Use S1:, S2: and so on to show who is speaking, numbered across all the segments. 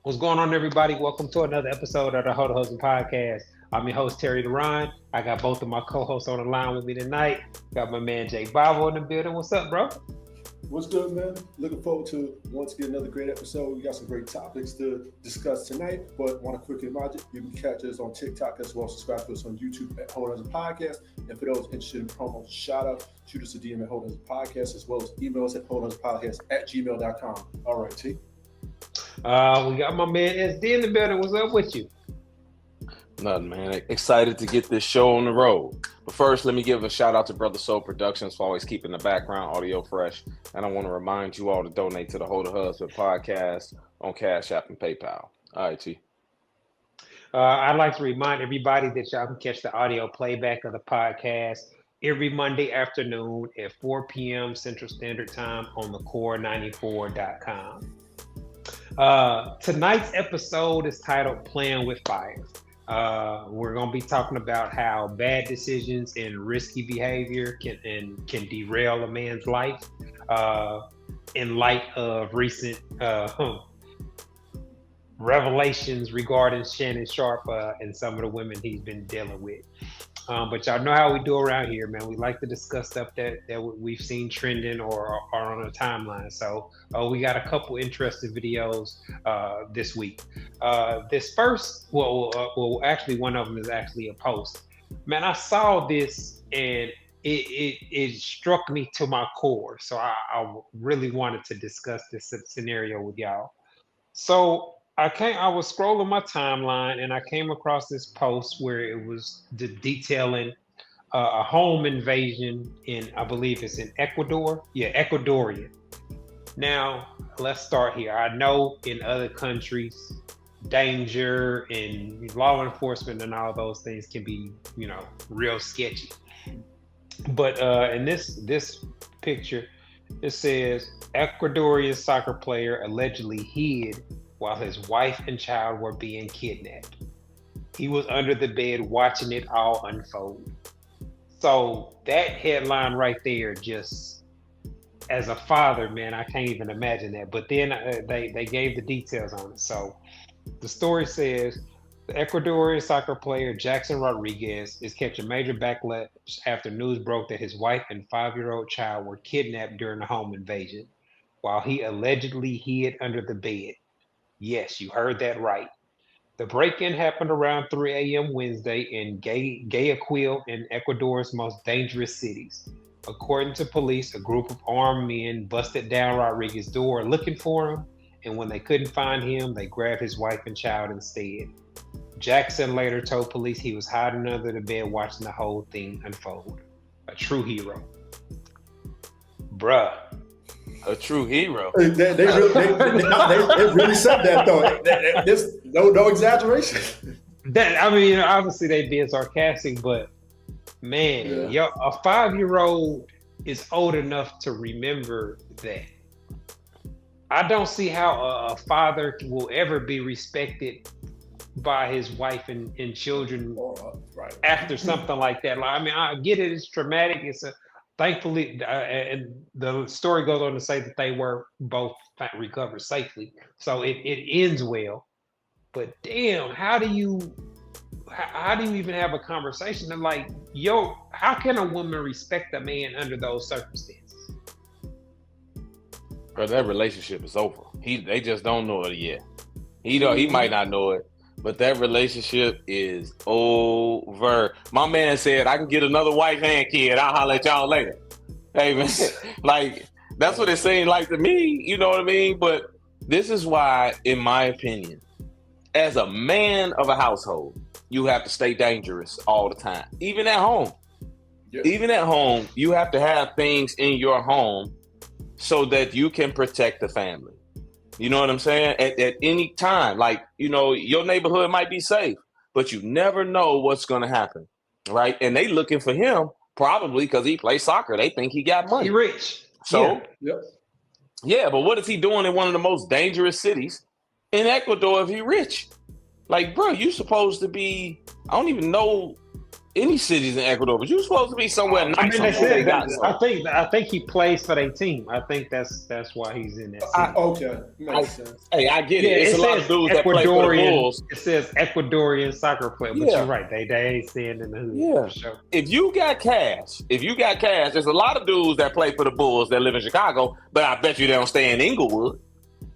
S1: What's going on, everybody? Welcome to another episode of the hoetohusbandpodcast. I'm your host, Terry Duran. I got both of my co-hosts on the line with me tonight. Got my man, Jay Bible in the building. What's up, bro?
S2: What's good, man? Looking forward to once again another great episode. We got some great topics to discuss tonight, but want to quickly remind you, you can catch us on TikTok as well. Subscribe to us on YouTube at Hold Us a Podcast. And for those interested in promos, shout out, shoot us a DM at Hold Us a Podcast, as well as email us at holdusapodcast@gmail.com. All right, T.
S1: We got my man SD in the building. What's up with you?
S3: Nothing, man. Excited to get this show on the road. But first, let me give a shout out to Brother Soul Productions for always keeping the background audio fresh. And I want to remind you all to donate to the Hold a Husband podcast on Cash App and PayPal. All right, T.
S1: I'd like to remind everybody that y'all can catch the audio playback of the podcast every Monday afternoon at 4 p.m. Central Standard Time on thecore94.com. Tonight's episode is titled Playing with Fire. We're going to be talking about how bad decisions and risky behavior can derail a man's life in light of recent revelations regarding Shannon Sharp and some of the women he's been dealing with. But y'all know how we do around here, man. We like to discuss stuff that we've seen trending or are on a timeline. So we got a couple interesting videos this week. This first, actually one of them is actually a post. Man, I saw this and it struck me to my core. So I really wanted to discuss this scenario with y'all. So I was scrolling my timeline and I came across this post where it was detailing a home invasion in, I believe it's in Ecuador. Yeah, Ecuadorian. Now, let's start here. I know in other countries, danger and law enforcement and all those things can be, real sketchy. But in this picture, it says Ecuadorian soccer player allegedly hid while his wife and child were being kidnapped. He was under the bed watching it all unfold. So that headline right there, just as a father, man, I can't even imagine that. But then they gave the details on it. So the story says, the Ecuadorian soccer player Jackson Rodriguez is catching major backlash after news broke that his wife and 5-year-old child were kidnapped during the home invasion, while he allegedly hid under the bed. Yes, you heard that right. The break-in happened around 3 a.m. Wednesday in Guayaquil, in Ecuador's most dangerous cities. According to police, a group of armed men busted down Rodriguez's door looking for him, and when they couldn't find him, they grabbed his wife and child instead. Jackson later told police he was hiding under the bed watching the whole thing unfold. A true hero. Bruh.
S3: A true hero.
S2: They really said that, though. There's no exaggeration.
S1: Obviously they being sarcastic, but man, a 5-year-old is old enough to remember that. I don't see how a father will ever be respected by his wife and children after something like that. I get it, it's traumatic. Thankfully, and the story goes on to say that they were both recovered safely. So it ends well. But damn, how do you even have a conversation? And how can a woman respect a man under those circumstances?
S3: Bro, that relationship is over. They just don't know it yet. He might not know it, but that relationship is over. My man said, I can get another wife and kid. I'll holler at y'all later. Hey, man, that's what it seemed like to me. You know what I mean? But this is why, in my opinion, as a man of a household, you have to stay dangerous all the time. Even at home. Yeah. Even at home, you have to have things in your home so that you can protect the family. You know what I'm saying? At any time, your neighborhood might be safe, but you never know what's going to happen, right? And they looking for him probably because he plays soccer. They think he got money.
S1: He rich.
S3: So, yeah, but what is he doing in one of the most dangerous cities in Ecuador if he rich? Bro, you supposed to be, I don't even know any cities in Ecuador, but you're supposed to be somewhere
S1: I
S3: nice.
S1: mean, they
S3: before
S1: said
S3: got
S1: that.
S3: some.
S1: I think he plays for their team. I think that's why he's in that city.
S2: Okay, makes sense.
S3: Hey, I get
S1: Yeah,
S3: it. It's
S1: it
S3: a lot
S1: says
S3: of dudes that play for the
S1: Ecuadorian.
S3: Bulls.
S1: It says Ecuadorian soccer player, but
S3: Yeah.
S1: you're right. They ain't staying in the hood
S3: Yeah.
S1: for sure.
S3: If you got cash, there's a lot of dudes that play for the Bulls that live in Chicago, but I bet you they don't stay in Inglewood.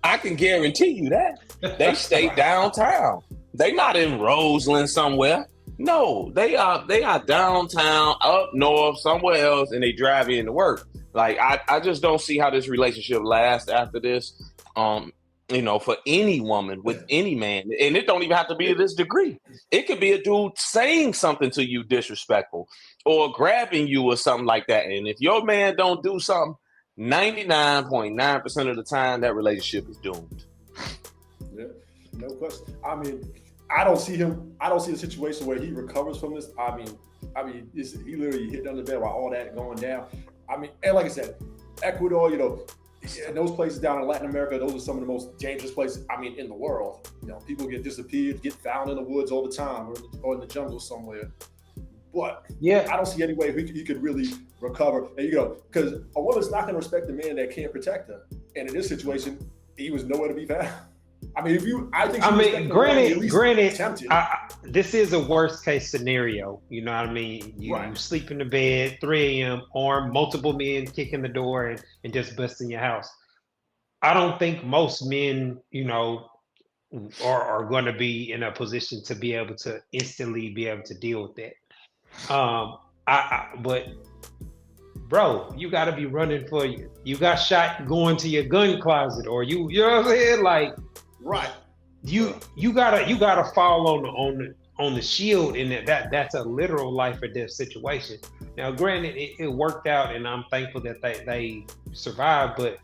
S3: I can guarantee you that. They stay downtown. They not in Roseland somewhere. No, they are downtown, up north, somewhere else, and they drive in to work. Like I just don't see how this relationship lasts after this. For any woman with any man, and it don't even have to be to this degree. It could be a dude saying something to you disrespectful or grabbing you or something like that. And if your man don't do something, 99.9% of the time that relationship is doomed.
S2: Yeah, no question. I mean, I don't see a situation where he recovers from this. I mean, he literally hit under the bed while all that going down. I mean, and like I said, Ecuador, and those places down in Latin America, those are some of the most dangerous places, in the world. People get disappeared, get found in the woods all the time or in the jungle somewhere. But
S1: yeah,
S2: I don't see any way he could really recover. And because a woman's not going to respect a man that can't protect her. And in this situation, he was nowhere to be found.
S1: Granted, this is a worst case scenario. You know what I mean? You sleep in the bed, 3 a.m., armed, multiple men kicking the door and just busting your house. I don't think most men, are going to be in a position to be able to instantly be able to deal with that. But bro, you got to be running for you. You got shot going to your gun closet, or you know what I'm saying? Like,
S2: right.
S1: You gotta fall on the shield, and that's a literal life or death situation. Now, granted, it worked out, and I'm thankful that they survived. But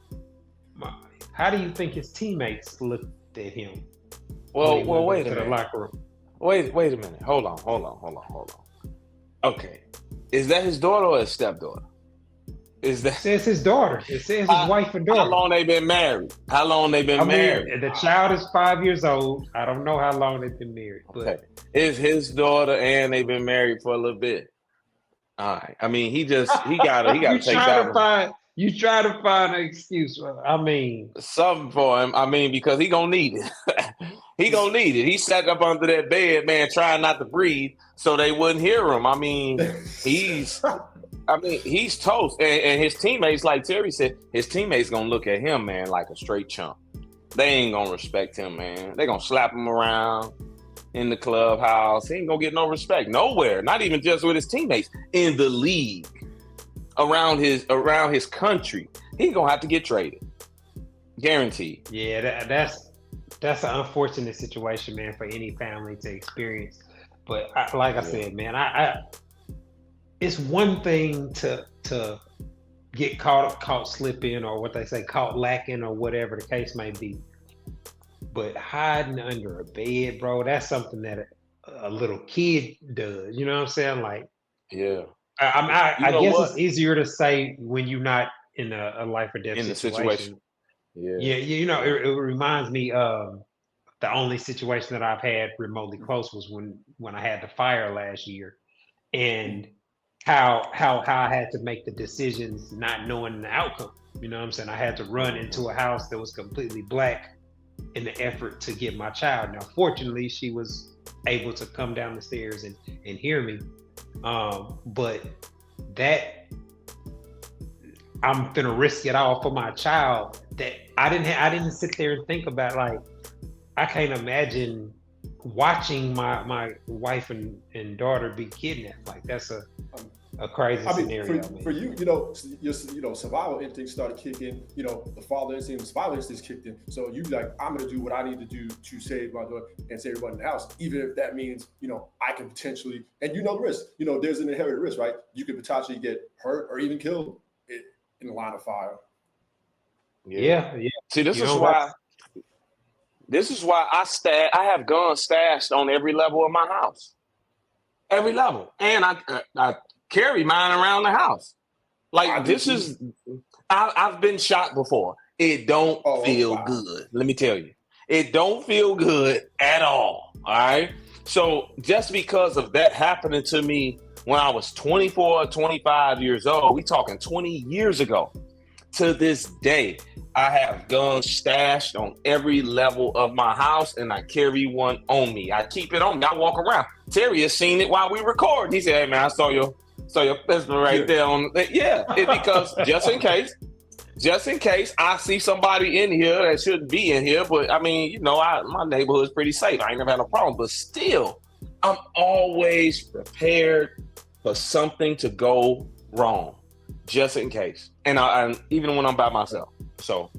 S1: how do you think his teammates looked at him?
S3: Well, wait a minute.
S1: The locker room.
S3: Wait a minute. Hold on. Okay, is that his daughter or his stepdaughter?
S1: It says his daughter. It says his wife and daughter.
S3: How long they been married? Married?
S1: The child is 5 years old. I don't know how long they've been married. But
S3: okay. It's his daughter, and they've been married for a little bit. All right. I mean, he gotta take that.
S1: You try to find an excuse.
S3: Something for him. Because he gonna need it. He gonna need it. He sat up under that bed, man, trying not to breathe, so they wouldn't hear him. He's toast. And his teammates, like Terry said, his teammates gonna look at him, man, like a straight chump. They ain't gonna respect him, man. They gonna slap him around in the clubhouse. He ain't gonna get no respect nowhere. Not even just with his teammates. In the league, around his country, he gonna have to get traded. Guaranteed.
S1: Yeah, that's an unfortunate situation, man, for any family to experience. But I said, man, it's one thing to get caught slipping, or what they say, caught lacking, or whatever the case may be. But hiding under a bed, bro, that's something that a little kid does. You know what I'm saying? Like,
S3: yeah.
S1: I guess it's easier to say when you're not in a life or death situation. Yeah. It reminds me of the only situation that I've had remotely close was when I had the fire last year, and how I had to make the decisions not knowing the outcome. You know what I'm saying? I had to run into a house that was completely black in the effort to get my child. Now, fortunately, she was able to come down the stairs and hear me. But that I'm gonna risk it all for my child. That I didn't sit there and think about, like, I can't imagine watching my wife and daughter be kidnapped. Like, that's a crazy scenario.
S2: For you, your survival instinct started kicking. The father instinct, the survival instinct kicked in. So you like, I'm gonna do what I need to do to save my daughter and save everybody in the house, even if that means I can potentially, and the risk. There's an inherent risk, right? You could potentially get hurt or even killed in the line of fire.
S1: Yeah.
S3: See, this is why I have guns stashed on every level of my house. Every level. And I carry mine around the house. Like, I've been shot before. It don't feel good. Let me tell you. It don't feel good at all. All right. So just because of that happening to me when I was 24 or 25 years old. We talking 20 years ago. To this day, I have guns stashed on every level of my house, and I carry one on me. I keep it on me. I walk around. Terry has seen it while we record. He said, "Hey man, I saw your pistol right there on." Yeah, because just in case I see somebody in here that shouldn't be in here. But I mean, you know, my neighborhood's pretty safe. I ain't never had a problem. But still, I'm always prepared for something to go wrong, just in case. And I even when I'm by myself. So,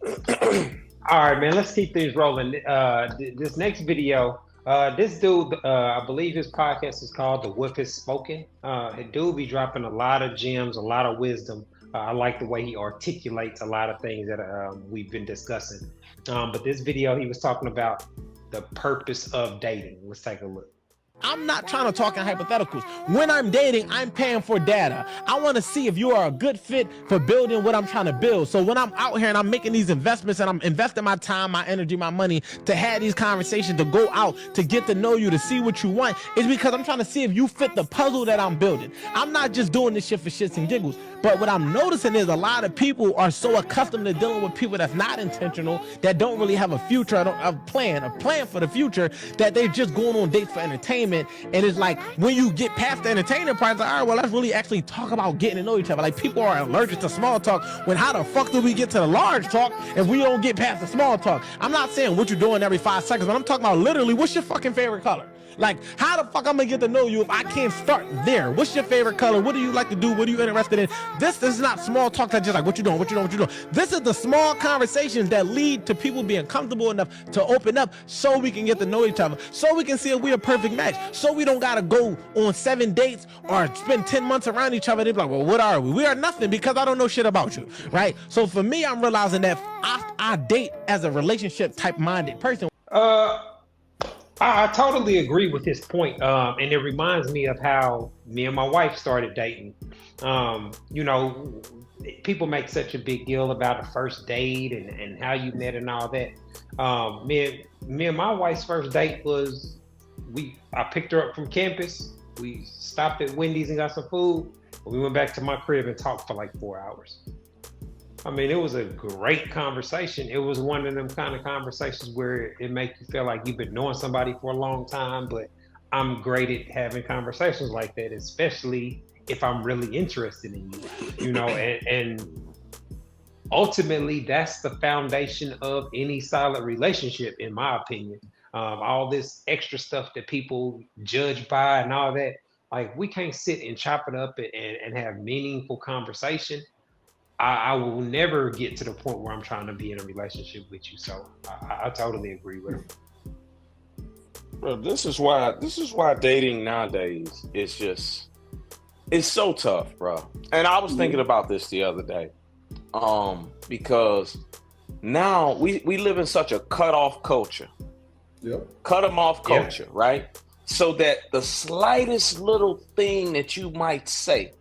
S1: all right, man. Let's keep things rolling. This next video, this dude, I believe his podcast is called "The Wolf Has Spoken." The dude be dropping a lot of gems, a lot of wisdom. I like the way he articulates a lot of things that we've been discussing. But this video, he was talking about the purpose of dating. Let's take a look.
S4: I'm not trying to talk in hypotheticals. When I'm dating, I'm paying for data. I want to see if you are a good fit for building what I'm trying to build. So when I'm out here and I'm making these investments and I'm investing my time, my energy, my money to have these conversations, to go out, to get to know you, to see what you want, it's because I'm trying to see if you fit the puzzle that I'm building. I'm not just doing this shit for shits and giggles. But what I'm noticing is a lot of people are so accustomed to dealing with people that's not intentional, that don't really have a future, a plan for the future, that they're just going on dates for entertainment. And it's like, when you get past the entertainment part, it's like, all right, well, let's really actually talk about getting to know each other. Like, people are allergic to small talk, when how the fuck do we get to the large talk if we don't get past the small talk? I'm not saying what you're doing every 5 seconds, but I'm talking about literally, what's your fucking favorite color? Like, how the fuck I'm gonna get to know you if I can't start there? What's your favorite color? What do you like to do? What are you interested in? This is not small talk that's just like, what you doing? This is the small conversations that lead to people being comfortable enough to open up, so we can get to know each other, so we can see if we're a perfect match, so we don't gotta go on 7 dates or spend 10 months around each other. They're like, well, what are we? We are nothing, because I don't know shit about you, right? So for me, I'm realizing that I date as a relationship type minded person.
S1: I totally agree with his point. And it reminds me of how me and my wife started dating. You know, people make such a big deal about a first date and how you met and all that. Me and my wife's first date was, I picked her up from campus. We stopped at Wendy's and got some food. We went back to my crib and talked for like 4 hours. I mean, it was a great conversation. It was one of them kind of conversations where it makes you feel like you've been knowing somebody for a long time, but I'm great at having conversations like that, especially if I'm really interested in you, you know, and ultimately that's the foundation of any solid relationship, in my opinion. All this extra stuff that people judge by and all that, like, we can't sit and chop it up and have meaningful conversation. I will never get to the point where I'm trying to be in a relationship with you. So I totally agree with him.
S3: Bro, this is why dating nowadays it's so tough, bro. And I was thinking about this the other day, because now we live in such a cut-off culture.
S2: Yep.
S3: Cut them off culture, right? So that the slightest little thing that you might say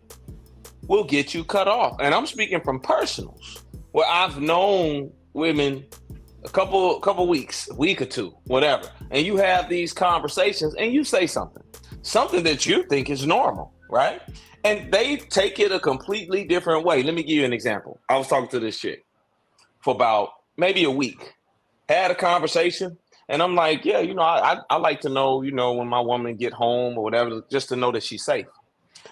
S3: will get you cut off. And I'm speaking from personals, where I've known women a couple weeks, a week or two, whatever, and you have these conversations and you say something that you think is normal, right? And they take it a completely different way. Let me give you an example. I was talking to this chick for about maybe a week, had a conversation, and I'm like, yeah, you know, I like to know, you know, when my woman get home or whatever, just to know that she's safe.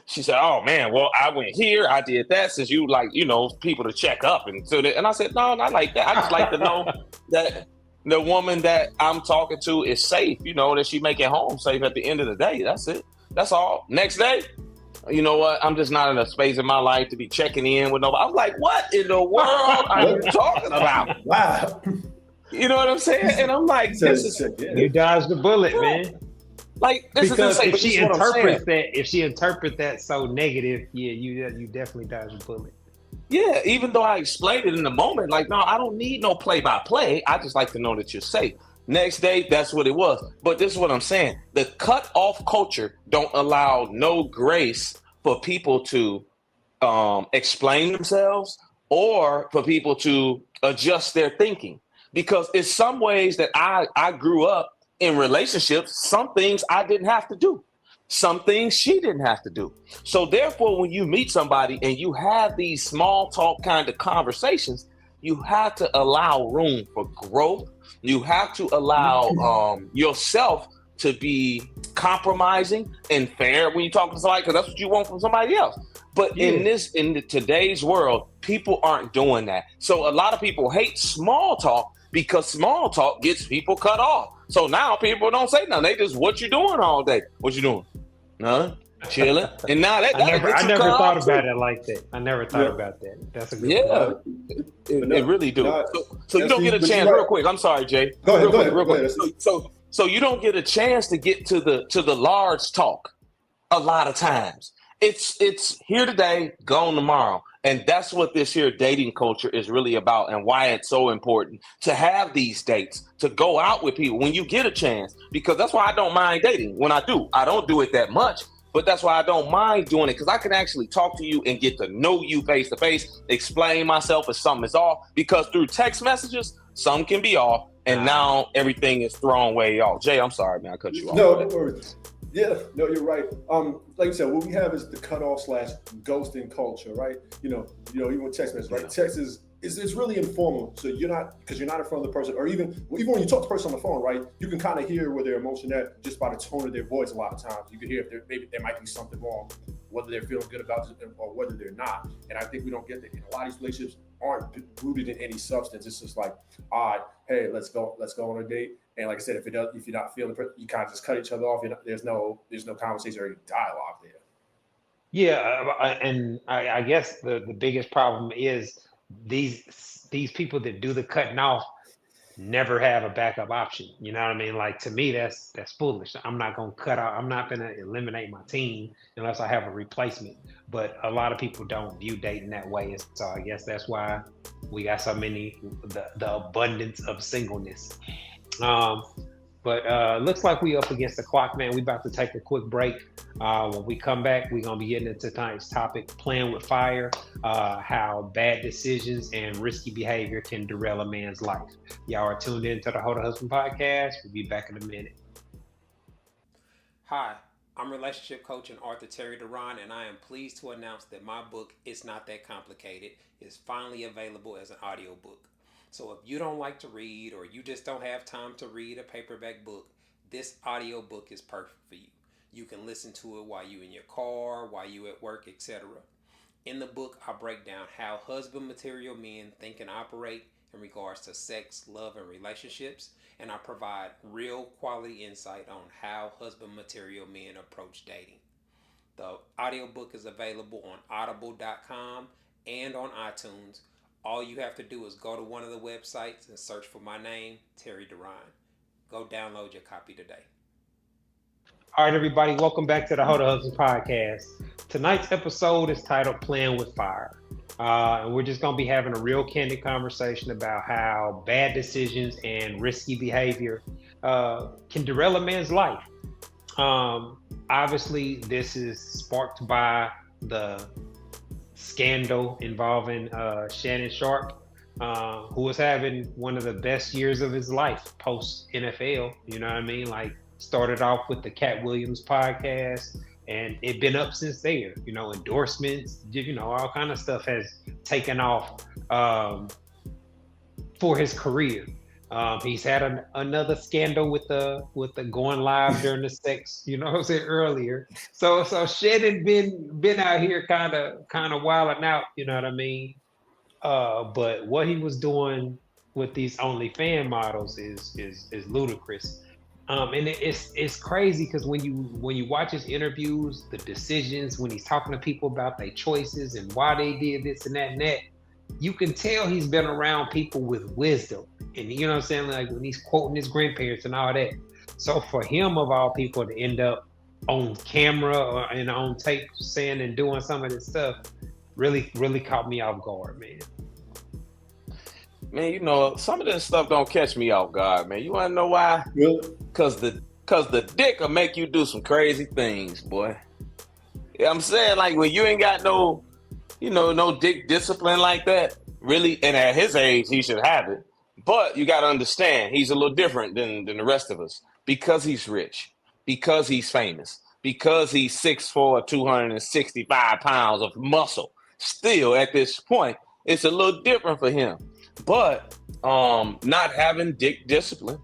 S3: She said, oh man, well, I went here, I did that, since you like, you know, people to check up. And so and I said, no, not like that. I just like to know that the woman that I'm talking to is safe, you know, that she make it home safe at the end of the day. That's it. That's all. Next day, you know what? I'm just not in a space in my life to be checking in with nobody. I'm like, what in the world are you talking about?
S2: Wow.
S3: You know what I'm saying? And I'm like,
S1: you dodged the bullet, man.
S3: Like, this
S1: because
S3: is
S1: if she interprets that so negative, yeah, you definitely dodged the bullet.
S3: Yeah, even though I explained it in the moment, like, no, I don't need no play-by-play. I just like to know that you're safe. Next day, that's what it was. But this is what I'm saying. The cut-off culture don't allow no grace for people to explain themselves or for people to adjust their thinking. Because in some ways that I grew up in relationships, some things I didn't have to do. some things she didn't have to do. So therefore, when you meet somebody and you have these small talk kind of conversations, you have to allow room for growth. You have to allow yourself to be compromising and fair when you talk to somebody, because that's what you want from somebody else. But in today's world, people aren't doing that. So a lot of people hate small talk because small talk gets people cut off. So now people don't say nothing. They just, what you doing all day? What you doing? Nothing. Chilling. And now that
S1: I never thought about it like that. I never thought about that. That's a good point.
S3: It really do. So you don't get a chance, real quick. I'm sorry, Jay.
S2: Go ahead.
S3: So you don't get a chance to get to the large talk a lot of times. It's here today, gone tomorrow. And that's what this here dating culture is really about, and why it's so important to have these dates, to go out with people when you get a chance, because that's why I don't mind dating. When I don't do it that much, but that's why I don't mind doing it, because I can actually talk to you and get to know you face to face, explain myself if something is off, because through text messages, some can be off, and now everything is thrown way off. Jay, I'm sorry, man, I cut you off.
S2: No, no worries. Yeah, no, you're right. Like you said, what we have is the cutoff / ghosting culture, right? You know, even with text messages, right? Text is really informal. So you're not in front of the person, or even when you talk to the person on the phone, right? You can kind of hear where their emotion at just by the tone of their voice. A lot of times, you can hear if maybe there might be something wrong, whether they're feeling good about it or whether they're not. And I think we don't get that. And a lot of these relationships aren't rooted in any substance. It's just like, all right, hey, let's go on a date. And like I said, if you're not feeling it, you kind of just cut each other off. There's no conversation or dialogue there.
S1: Yeah, and I guess the biggest problem is these people that do the cutting off never have a backup option. You know what I mean? Like, to me, that's foolish. I'm not gonna cut out. I'm not gonna eliminate my team unless I have a replacement. But a lot of people don't view dating that way, and so I guess that's why we got so many the abundance of singleness. But looks like we up against the clock, man. We about to take a quick break. When we come back, we're gonna be getting into tonight's topic, playing with fire, how bad decisions and risky behavior can derail a man's life. Y'all are tuned in to the Hold a Husband podcast. We'll be back in a minute.
S5: Hi, I'm relationship coach and author Terry Duran, and I am pleased to announce that my book, It's Not That Complicated, is finally available as an audiobook. So if you don't like to read, or you just don't have time to read a paperback book, this audiobook is perfect for you. You can listen to it while you're in your car, while you're at work, etc. In the book, I break down how husband material men think and operate in regards to sex, love, and relationships, and I provide real quality insight on how husband material men approach dating. The audiobook is available on audible.com and on iTunes. All you have to do is go to one of the websites and search for my name, Terry Duran. Go download your copy today.
S1: All right, everybody, welcome back to the Hold a Husband podcast. Tonight's episode is titled Playing with Fire. And we're just going to be having a real candid conversation about how bad decisions and risky behavior can derail a man's life. Obviously, this is sparked by the scandal involving Shannon Sharpe, who was having one of the best years of his life post NFL. You know what I mean? Like, started off with the Cat Williams podcast, and it been up since there. You know, endorsements, all kind of stuff has taken off for his career. He's had another scandal with the going live during the sex, I was saying earlier. So Shannon been out here kind of wilding out, you know what I mean? But what he was doing with these OnlyFans models is ludicrous. And it's crazy because when you watch his interviews, the decisions, when he's talking to people about their choices and why they did this and that, you can tell he's been around people with wisdom. And you know what I'm saying? Like when he's quoting his grandparents and all that. So for him, of all people, to end up on camera and on tape saying and doing some of this stuff really, really caught me off guard, man.
S3: Man, some of this stuff don't catch me off guard, man. You want to know why?
S2: Really?
S3: Cause the dick will make you do some crazy things, boy. Yeah, I'm saying, like, when you ain't got no dick discipline like that, really, and at his age, he should have it. But you got to understand, he's a little different than the rest of us because he's rich, because he's famous, because he's 6'4", 265 pounds of muscle. Still, at this point, it's a little different for him. But not having dick discipline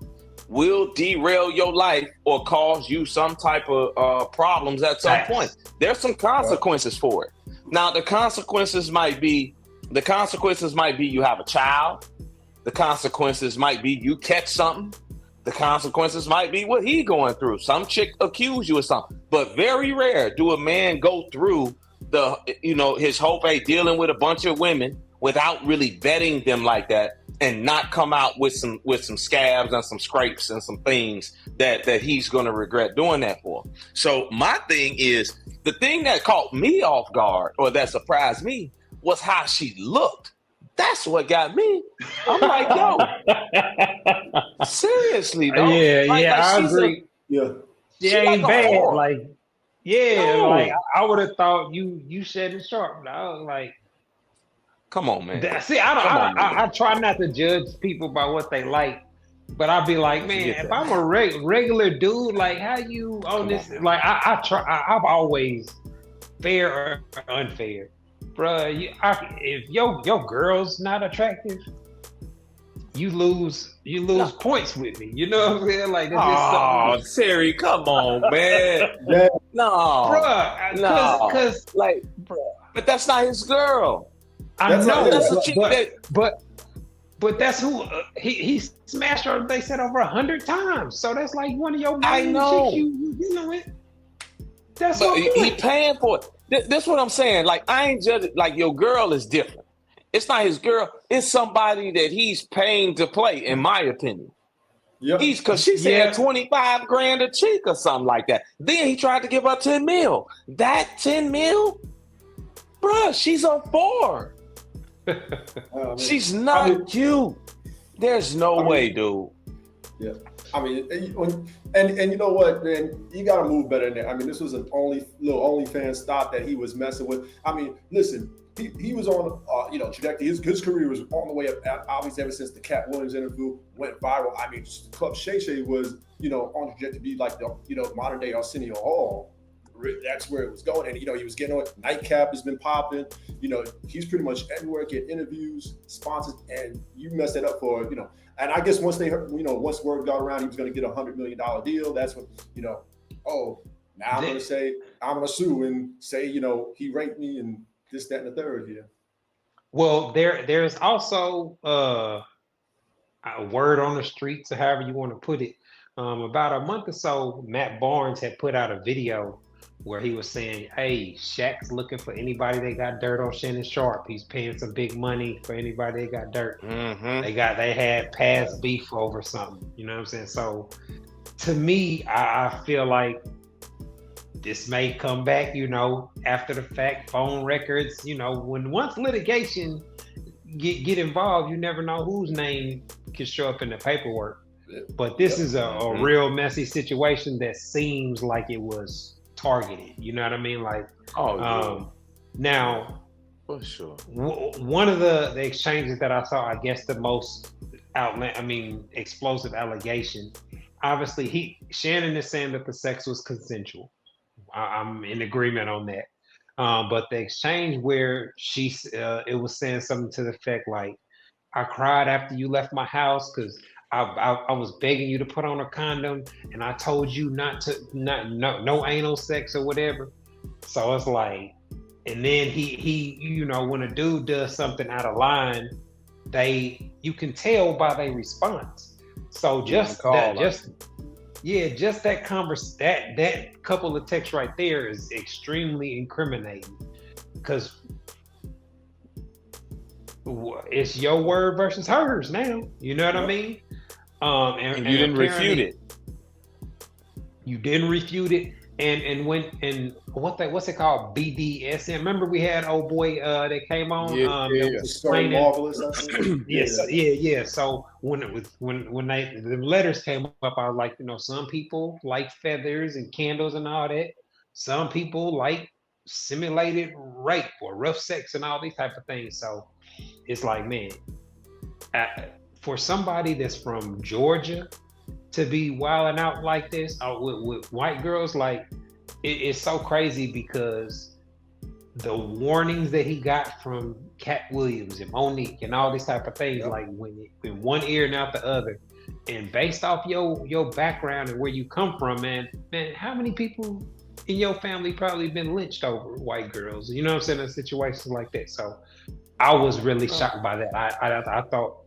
S3: will derail your life or cause you some type of problems at some point. There's some consequences for it. Now, the consequences might be you have a child. The consequences might be you catch something. The consequences might be what he going through. Some chick accuse you of something. But very rare do a man go through his whole day dealing with a bunch of women without really vetting them like that and not come out with some scabs and some scrapes and some things that he's going to regret doing that for. So my thing is, the thing that caught me off guard or that surprised me was how she looked. That's what got me. I'm like, yo, seriously, though.
S1: I agree. She ain't
S3: like
S1: bad.
S3: No.
S1: Like I would have thought you said it sharp. But I was like,
S3: come on, man.
S1: I try not to judge people by what they like, but I'd be like, man, if I'm a regular dude, like how you on this? Like I'm always fair or unfair, bruh. If your girl's not attractive, you lose points with me. You know what I'm saying? Like,
S3: oh, Terry, come on, man. No,
S1: bruh, because
S3: like, bruh, but that's not his girl.
S1: I know,
S3: but
S1: that's who he smashed her. They said over 100 times. So that's like one of your main chicks you dealing with. That's what
S3: he paying for it. That's what I'm saying. Like, I ain't judging. Like, your girl is different. It's not his girl. It's somebody that he's paying to play, in my opinion. Yep. Because she said 25 grand a cheek or something like that. Then he tried to give her 10 mil. That 10 mil, bruh, she's a 4. She's not cute. There's no way, dude.
S2: Yeah. I mean, and you know what, man? You got to move better than that. I mean, this was little OnlyFans stop that he was messing with. I mean, listen, he was on, trajectory. His career was on the way up, obviously, ever since the Cat Williams interview went viral. I mean, Club Shay Shay was, on trajectory to be like the modern day Arsenio Hall. That's where it was going. And, he was getting on. Nightcap has been popping. He's pretty much everywhere, get interviews, sponsors, and you messed it up for, And I guess once they heard, once word got around, he was going to get $100 million deal. That's when, now I'm going to sue and say, he raped me and this, that, and the third here.
S1: Well, there's also a word on the streets, or however you want to put it. About a month or so, Matt Barnes had put out a video where he was saying, hey, Shaq's looking for anybody that got dirt on Shannon Sharp. He's paying some big money for anybody that got dirt.
S3: Mm-hmm.
S1: They had past beef over something. You know what I'm saying? So to me, I feel like this may come back, after the fact, phone records, once litigation get involved, you never know whose name can show up in the paperwork. But this is a real messy situation that seems like it was targeted. You know what I mean? Like, now,
S3: for sure.
S1: One of the exchanges that I saw, I guess the most explosive allegation. Obviously, Shannon is saying that the sex was consensual. I'm in agreement on that. But the exchange where it was saying something to the effect like, I cried after you left my house because I was begging you to put on a condom, and I told you no anal sex or whatever. So it's like, and then he when a dude does something out of line, you can tell by their response. So that couple of texts right there is extremely incriminating, because it's your word versus hers now. You know what I mean? And
S3: you didn't refute it.
S1: You didn't refute it. And what's it called? BDSM. Remember we had old boy that came on.
S2: Story Marvelous.
S1: Yeah. So when the letters came up, I was like, some people like feathers and candles and all that. Some people like simulated rape or rough sex and all these type of things. So it's like, man, for somebody that's from Georgia to be wilding out like this with white girls, like, it's so crazy because the warnings that he got from Cat Williams and Monique and all these type of things, like when in one ear and out the other, and based off your background and where you come from, man, how many people in your family probably been lynched over white girls? You know what I'm saying? In situations like that. So I was really shocked by that. I thought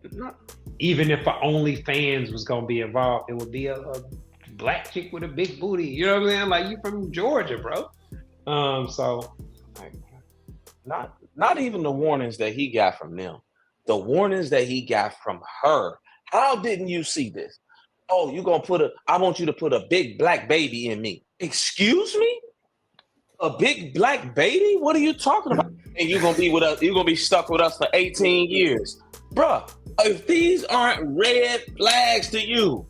S1: even if OnlyFans was gonna be involved, it would be a black chick with a big booty. You know what I'm saying? Like, you from Georgia, bro. So
S3: not even the warnings that he got from them, the warnings that he got from her. How didn't you see this? Oh, I want you to put a big black baby in me. Excuse me? A big black baby? What are you talking about? And you're gonna be with us, you're gonna be stuck with us for 18 years. Bruh, if these aren't red flags to you,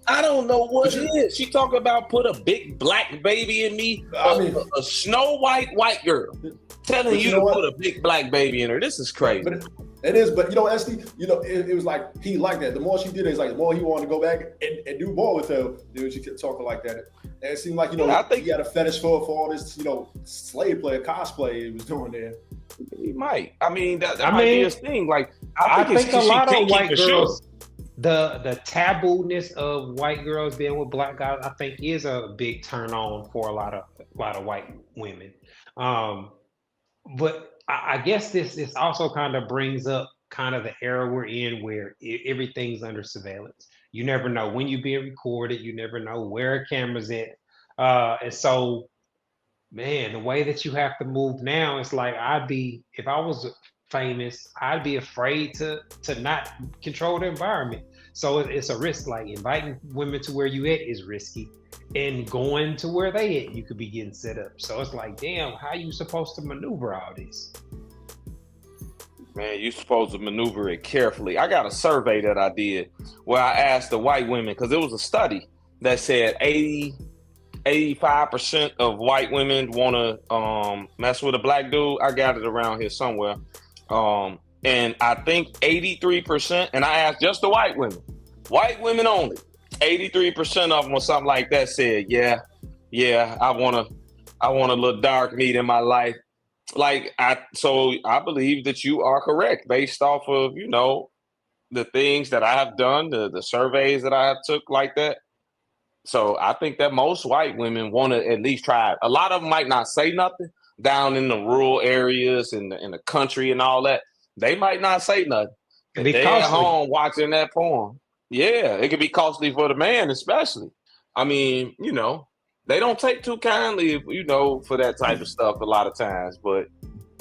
S3: I don't know what it is. She talking about put a big black baby in me. A Snow White girl telling you to put a big black baby in her. This is crazy.
S2: But it is, but SD, it was like he liked that. The more she did it, it's like the more he wanted to go back and do more with her. Then she kept talking like that. And it seemed like I think he had a fetish for all this slave play, cosplay he was doing there.
S3: He might. I mean, that might be his thing. Like
S1: I think a lot of white girls. The taboo-ness of white girls being with black guys, I think, is a big turn on for a lot of white women. But I guess this also kind of brings up kind of the era we're in where everything's under surveillance. You never know when you're being recorded. You never know where a camera's at. And so, man, the way that you have to move now, it's like if I was famous, I'd be afraid to not control the environment. So it's a risk. Like inviting women to where you at is risky, and going to where they at, you could be getting set up. So it's like, damn, how you supposed to maneuver all this?
S3: Man, you're supposed to maneuver it carefully. I got a survey that I did where I asked the white women, because it was a study that said 85% of white women want to mess with a black dude. I got it around here somewhere. And I think 83%, and I asked just the white women only, 83% of them or something like that said, yeah, I want a little dark meat in my life. So I believe that you are correct based off of, the things that I have done, the surveys that I have took like that. So I think that most white women want to at least try it. A lot of them might not say nothing down in the rural areas in the country and all that. They might not say nothing. If they're at home watching that porn. Yeah, it could be costly for the man, especially. I mean, they don't take too kindly, for that type of stuff a lot of times. But,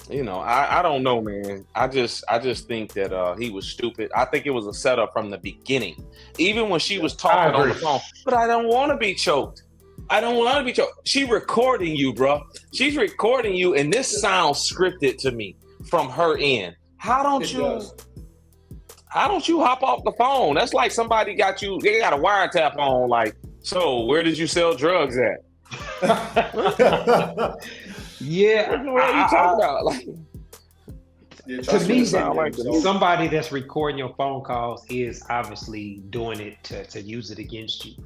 S3: I don't know, man. I just think that he was stupid. I think it was a setup from the beginning. Even when she was talking on the phone, but I don't want to be choked. I don't want to be choked. She's recording you, bro. She's recording you, and this sounds scripted to me from her end. How don't you hop off the phone? That's like somebody got a wiretap on, like, so where did you sell drugs at?
S1: Yeah.
S3: What are you talking about? Like,
S1: to me, somebody that's recording your phone calls is obviously doing it to use it against you.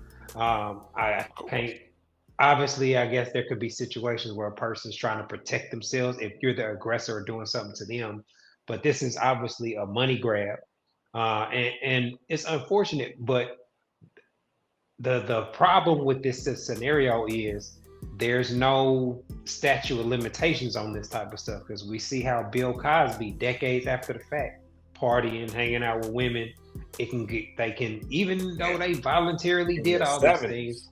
S1: Obviously, I guess there could be situations where a person's trying to protect themselves if you're the aggressor or doing something to them. But this is obviously a money grab. And it's unfortunate, but the problem with this scenario is there's no statute of limitations on this type of stuff, because we see how Bill Cosby, decades after the fact, partying, hanging out with women, they can even though they voluntarily did all these things,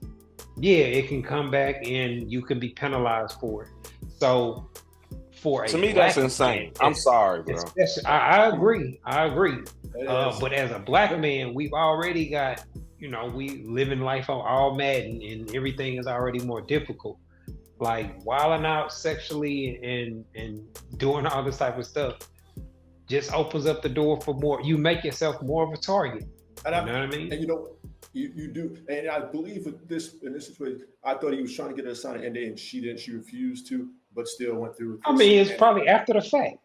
S1: it can come back and you can be penalized for it. So to me,
S3: that's insane. I'm sorry, bro.
S1: I agree. But as a black man, we've already got, we living life on all Madden, and everything is already more difficult. Like wilding out sexually and doing all this type of stuff just opens up the door for more. You make yourself more of a target. You know what I mean?
S2: And you do. And I believe in this situation, I thought he was trying to get her to sign an NDA, and she didn't. She refused to, but still went through with this.
S1: I mean, it's probably after the fact.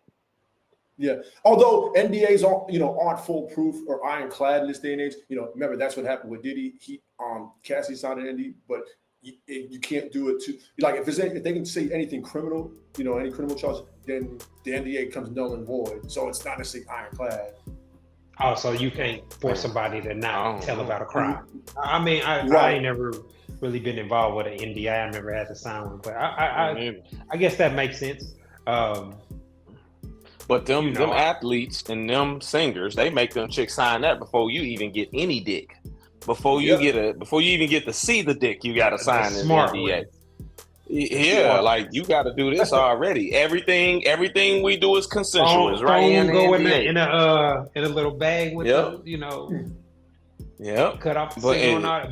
S2: Yeah. Although NDAs aren't foolproof or ironclad in this day and age. Remember that's what happened with Diddy. Cassie signed an NDA, but you can't do it to like if they can say anything criminal, any criminal charge, then the NDA comes null and void. So it's not necessarily ironclad.
S1: Oh, so you can't force somebody to not tell about a crime. I mean, I
S2: Right.
S1: ain't never really been involved with an NDA. I never had to sign one, but I guess that makes sense.
S3: But them athletes and them singers, they make them chicks sign that before you even get any dick. Before you even get to see the dick, you gotta sign this NDA. Yeah, like you got to do this already. Everything we do is consensual. It's right in the NDA.
S1: In a little bag with the, cut off the seal and all that.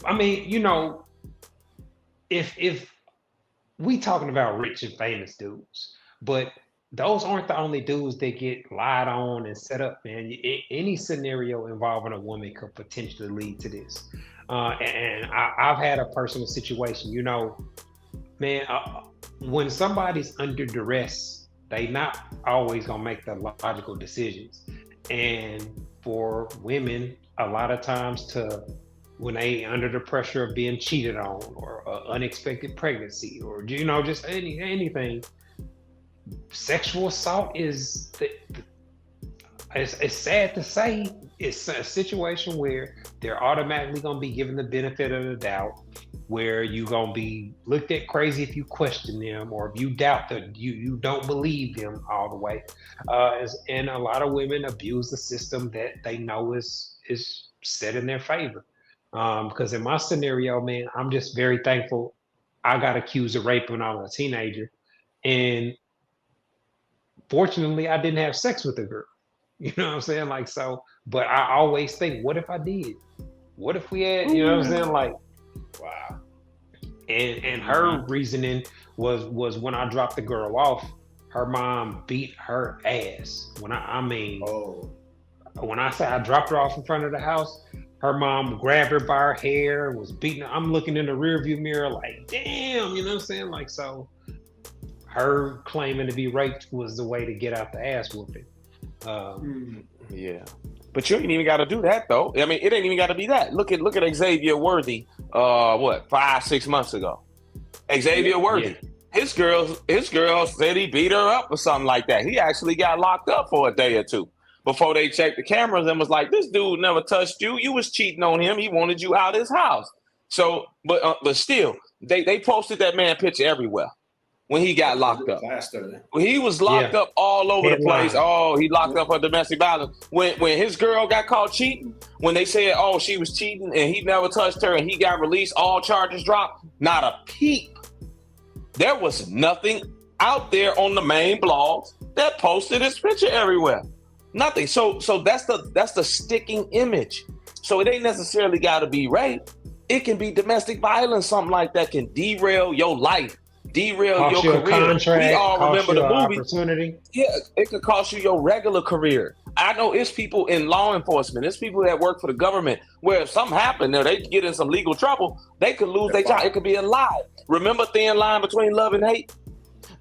S1: But I mean, if we talking about rich and famous dudes, but those aren't the only dudes that get lied on and set up, man. Any scenario involving a woman could potentially lead to this. And I've had a personal situation, man, when somebody's under duress, they not always gonna make the logical decisions. And for women, a lot of times when they under the pressure of being cheated on or unexpected pregnancy or, just anything, sexual assault is, it's sad to say, it's a situation where they're automatically going to be given the benefit of the doubt, where you're going to be looked at crazy if you question them or if you doubt that you don't believe them all the way. And a lot of women abuse the system that they know is set in their favor. Because in my scenario, man, I'm just very thankful I got accused of rape when I was a teenager. And fortunately, I didn't have sex with a girl. You know what I'm saying? Like, so, but I always think, what if I did? What if we had, you know what I'm saying? Like,
S2: wow.
S1: And her reasoning was when I dropped the girl off, her mom beat her ass. When I say I dropped her off in front of the house, her mom grabbed her by her hair, was beating her. I'm looking in the rearview mirror like, damn, you know what I'm saying? Like, so her claiming to be raped was the way to get out the ass whooping.
S3: Yeah, but you ain't even got to do that though. I mean, it ain't even got to be that. Look at Xavier Worthy. 5-6 months ago, Xavier Worthy. His girl said he beat her up or something like that. He actually got locked up for a day or two before they checked the cameras and was like, "This dude never touched you. You was cheating on him. He wanted you out of his house." So, but still, they posted that man picture everywhere. When he got locked up, he was locked up all over the place. Oh, he locked up for domestic violence. When his girl got caught cheating, when they said, "Oh, she was cheating and he never touched her," and he got released, all charges dropped. Not a peep. There was nothing out there on the main blogs that posted his picture everywhere. Nothing. So that's the sticking image. So it ain't necessarily got to be rape. It can be domestic violence. Something like that can derail your life. Derail your career.
S1: Contract,
S3: we all remember the movie.
S1: Opportunity.
S3: Yeah, it could cost you your regular career. I know it's people in law enforcement. It's people that work for the government where if something happened, they get in some legal trouble, they could lose their job. It could be a lie. Remember Thin Line Between Love and Hate?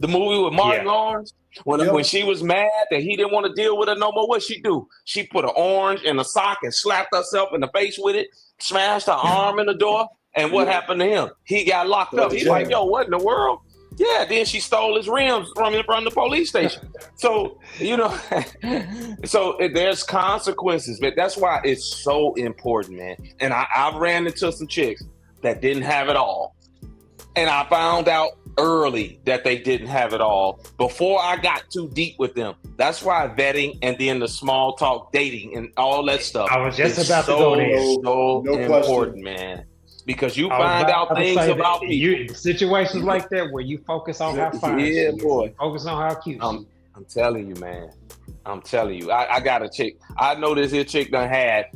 S3: The movie with Martin Lawrence? When she was mad that he didn't want to deal with her no more, what'd she do? She put an orange in a sock and slapped herself in the face with it, smashed her arm in the door. And what happened to him? He got locked up. He's like, yo, what in the world? Yeah, then she stole his rims from the police station. So, there's consequences, but that's why it's so important, man. And I've ran into some chicks that didn't have it all. And I found out early that they didn't have it all before I got too deep with them. That's why vetting and then the small talk dating and all that stuff.
S1: I was just about to go there.
S3: So important, man. Because you find out things about people.
S1: Situations like that where you focus on how fine she is. Boy. Focus on how cute
S3: I'm telling you, man. I'm telling you. I got a chick. I know this here chick done had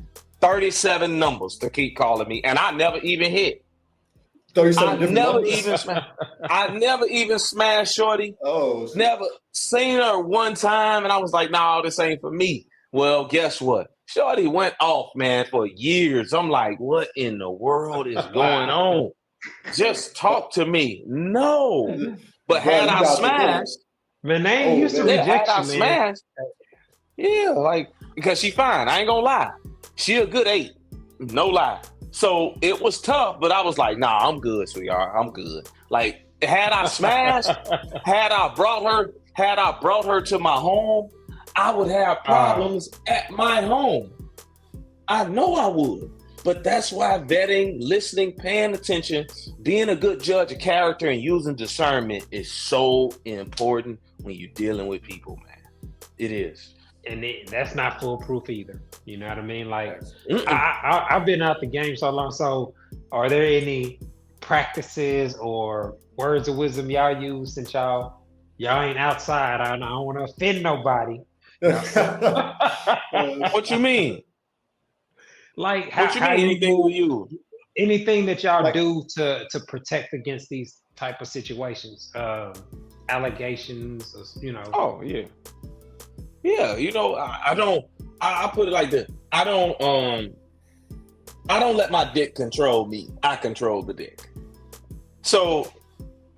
S3: 37 numbers to keep calling me, and I never even hit.
S2: 37
S3: I never even smashed Shorty.
S2: Oh.
S3: Never seen her one time, and I was like, "No, this ain't for me." Well, guess what? Shorty went off, man, for years. I'm like, what in the world is going on? Just talk to me. No. But had I smashed.
S1: Man, they ain't used to rejection,
S3: had I smashed. Yeah, like, because she fine. I ain't gonna lie. She a good 8. No lie. So it was tough, but I was like, nah, I'm good, sweetheart. I'm good. Like, had I smashed, had I brought her to my home, I would have problems at my home. I know I would. But that's why vetting, listening, paying attention, being a good judge of character, and using discernment is so important when you're dealing with people, man. It is.
S1: And that's not foolproof either. You know what I mean? Like, I've been out the game so long. So, are there any practices or words of wisdom y'all use since y'all ain't outside? I don't want to offend nobody.
S3: What you mean?
S1: Like,
S3: what you mean? Anything with you?
S1: Anything that y'all do to protect against these type of situations, allegations, you know?
S3: Oh yeah, yeah. You know, I don't. I put it like this. I don't let my dick control me. I control the dick. So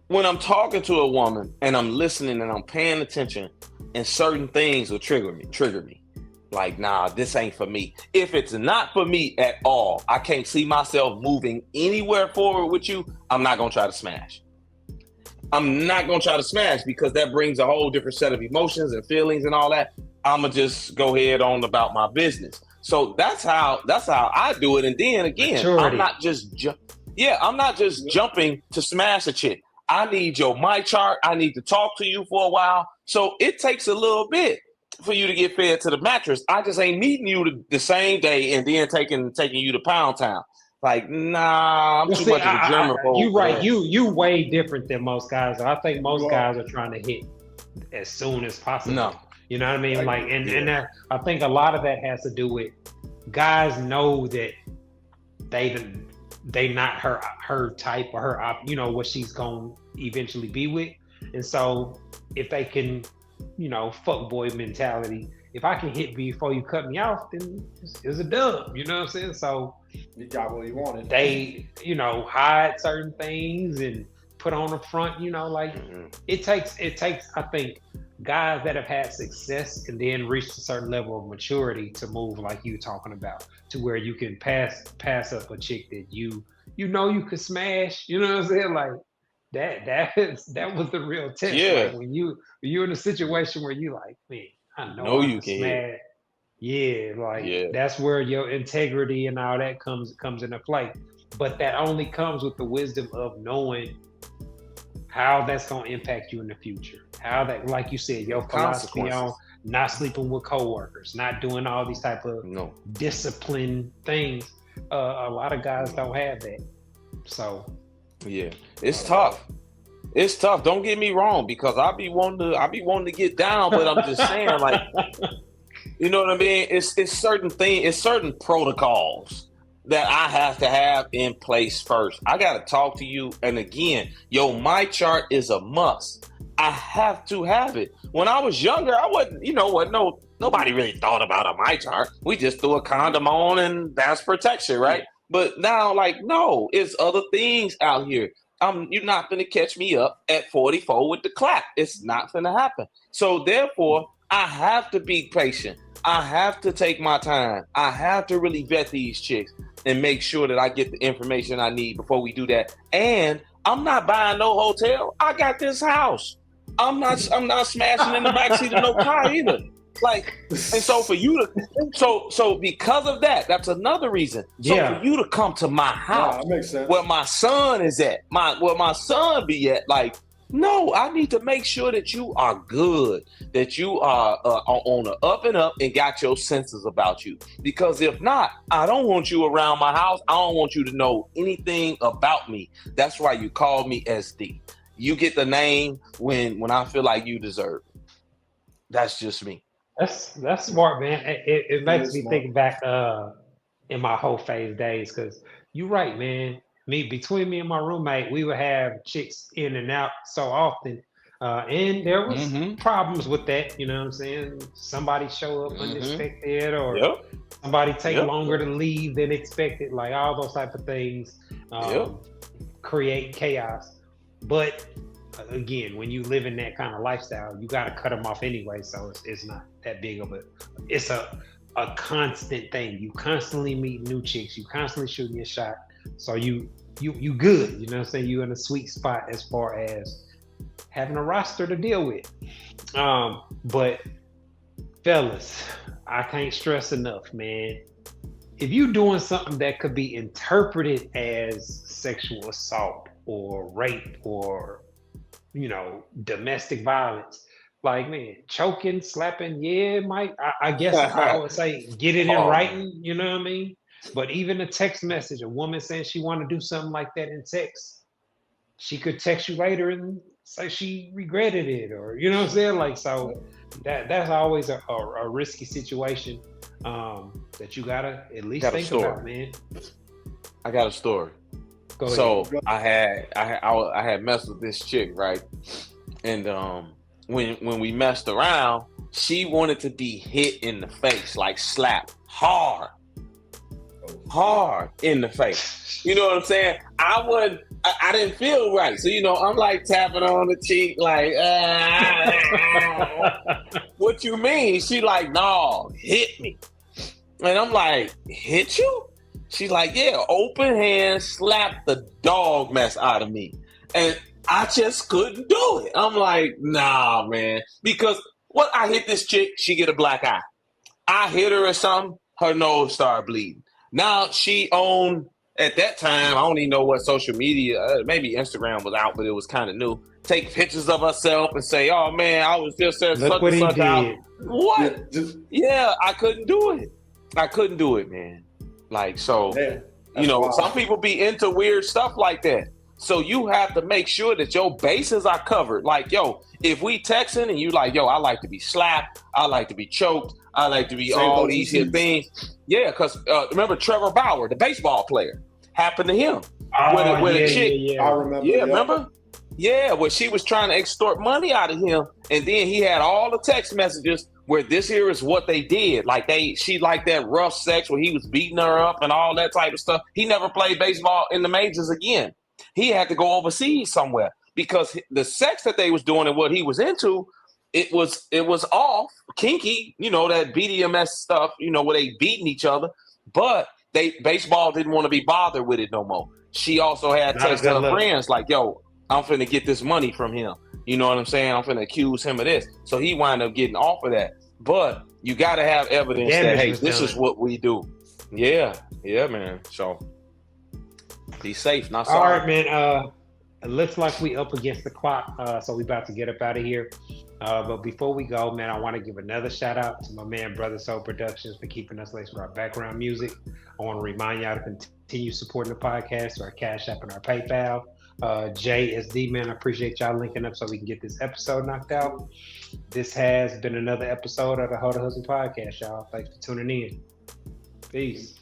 S3: when I'm talking to a woman and I'm listening and I'm paying attention, and certain things will trigger me. Like, nah, this ain't for me. If it's not for me at all, I can't see myself moving anywhere forward with you, I'm not going to try to smash. I'm not going to try to smash because that brings a whole different set of emotions and feelings and all that. I'm going to just go ahead on about my business. So that's how I do it. And then again,
S1: Maturity.
S3: I'm not just jumping to smash a chick. I need your my chart. I need to talk to you for a while. So it takes a little bit for you to get fed to the mattress. I just ain't meeting you the same day and then taking you to Pound Town. Like, nah, I'm too much of a germaphobe.
S1: You're right. You way different than most guys. I think most guys are trying to hit as soon as possible.
S3: No.
S1: You know what I mean? Like, and that, I think a lot of that has to do with guys know that they not her type or her, you know, what she's going to eventually be with. And so if they can, you know, fuckboy mentality, if I can hit before you cut me off, then it's a dub. You know what I'm saying? So
S2: you got what you wanted.
S1: They, you know, hide certain things and put on the front, you know, like it takes, I think, guys that have had success and then reached a certain level of maturity to move like you talking about, to where you can pass up a chick that you know you could smash, you know what I'm saying? Like that was the real test.
S3: Yeah.
S1: Like when you're in a situation where you like, man, I know I
S3: you
S1: can
S3: can
S1: smash. Yeah, like that's where your integrity and all that comes into play. But that only comes with the wisdom of knowing how that's gonna impact you in the future. How that, like you said, your philosophy on not sleeping with coworkers, not doing all these type of discipline things. A lot of guys don't have that. So
S3: yeah, it's tough. It's tough. Don't get me wrong, because I be wanting to get down, but I'm just saying, like, you know what I mean? It's certain things, it's certain protocols that I have to have in place first. I got to talk to you. And again, my chart is a must. I have to have it. When I was younger, I wasn't, nobody really thought about a my chart. We just threw a condom on and that's protection, right? But now, like, no, it's other things out here. You're not going to catch me up at 44 with the clap. It's not going to happen. So therefore, I have to be patient. I have to take my time. I have to really vet these chicks and make sure that I get the information I need before we do that. And I'm not buying no hotel. I got this house. I'm not smashing in the backseat of no car either. Like, and so for you to, so because of that, that's another reason. So for you to come to my house,
S2: that makes sense.
S3: Where my son is at, where my son be at, like, no, I need to make sure that you are good, that you are on the up and up and got your senses about you. Because if not, I don't want you around my house. I don't want you to know anything about me. That's why you call me SD. You get the name when I feel like you deserve it. That's just me.
S1: That's smart, man. It makes me think back in my whole phase days, because you're right, man. Between me and my roommate, we would have chicks in and out so often, and there was problems with that. You know what I'm saying? Somebody show up unexpected, or somebody take longer to leave than expected. Like all those type of things create chaos. But again, when you live in that kind of lifestyle, you got to cut them off anyway. So it's not that big of a. It's a a constant thing. You constantly meet new chicks. You constantly shooting your shot. So you good. You know what I'm saying? You in a sweet spot as far as having a roster to deal with. But fellas, I can't stress enough, man. If you doing something that could be interpreted as sexual assault or rape or domestic violence, like, man, choking, slapping, yeah, might I guess I would say get it in
S3: Oh,
S1: writing, you know what I mean? But even a text message, a woman saying she want to do something like that in text, she could text you later and say she regretted it, or you know what I'm saying? Like, so that's always a risky situation that you gotta at least
S3: got a
S1: think about,
S3: story.
S1: man.
S3: I got a story.
S1: Go ahead.
S3: So I had messed with this chick, right? And when we messed around, she wanted to be hit in the face, like slapped hard in the face. You know what I'm saying? I didn't feel right. So, I'm like tapping on the cheek, like, what you mean? She like, no, hit me. And I'm like, hit you? She's like, yeah, open hand, slap the dog mess out of me. And I just couldn't do it. I'm like, nah, man. Because what I hit this chick, she get a black eye. I hit her or something, her nose started bleeding. Now she owned, at that time, I don't even know what social media, maybe Instagram was out, but it was kind of new. Take pictures of herself and say, oh man, I was just there,
S1: Look what he did.
S3: out. What? Yeah, I couldn't do it. I couldn't do it, man. Like, so,
S2: wild.
S3: Some people be into weird stuff like that. So you have to make sure that your bases are covered. Like, yo, if we texting and you like, yo, I like to be slapped, I like to be choked, I like to be all these here things. Yeah, because remember Trevor Bauer, the baseball player, happened to him. With a chick.
S2: Yeah. I remember.
S3: Yeah, remember? Yeah, where she was trying to extort money out of him, and then he had all the text messages where this here is what they did. Like she liked that rough sex where he was beating her up and all that type of stuff. He never played baseball in the majors again. He had to go overseas somewhere because the sex that they was doing and what he was into, it was off, kinky, that BDMS stuff, where they beating each other. But baseball didn't want to be bothered with it no more. She also had text to her friends like, yo, I'm finna get this money from him. You know what I'm saying? I'm finna accuse him of this. So he wound up getting off of that. But you got to have evidence that, hey, this is what we do. Yeah, man. So be safe. Not sorry.
S1: All right, man. It looks like we up against the clock, so we about to get up out of here. But before we go, man, I want to give another shout out to my man, Brother Soul Productions, for keeping us laced with our background music. I want to remind y'all to continue supporting the podcast, our Cash App and our PayPal. JSD, man, I appreciate y'all linking up so we can get this episode knocked out. This has been another episode of the How to Hustle podcast, y'all. Thanks for tuning in. Peace.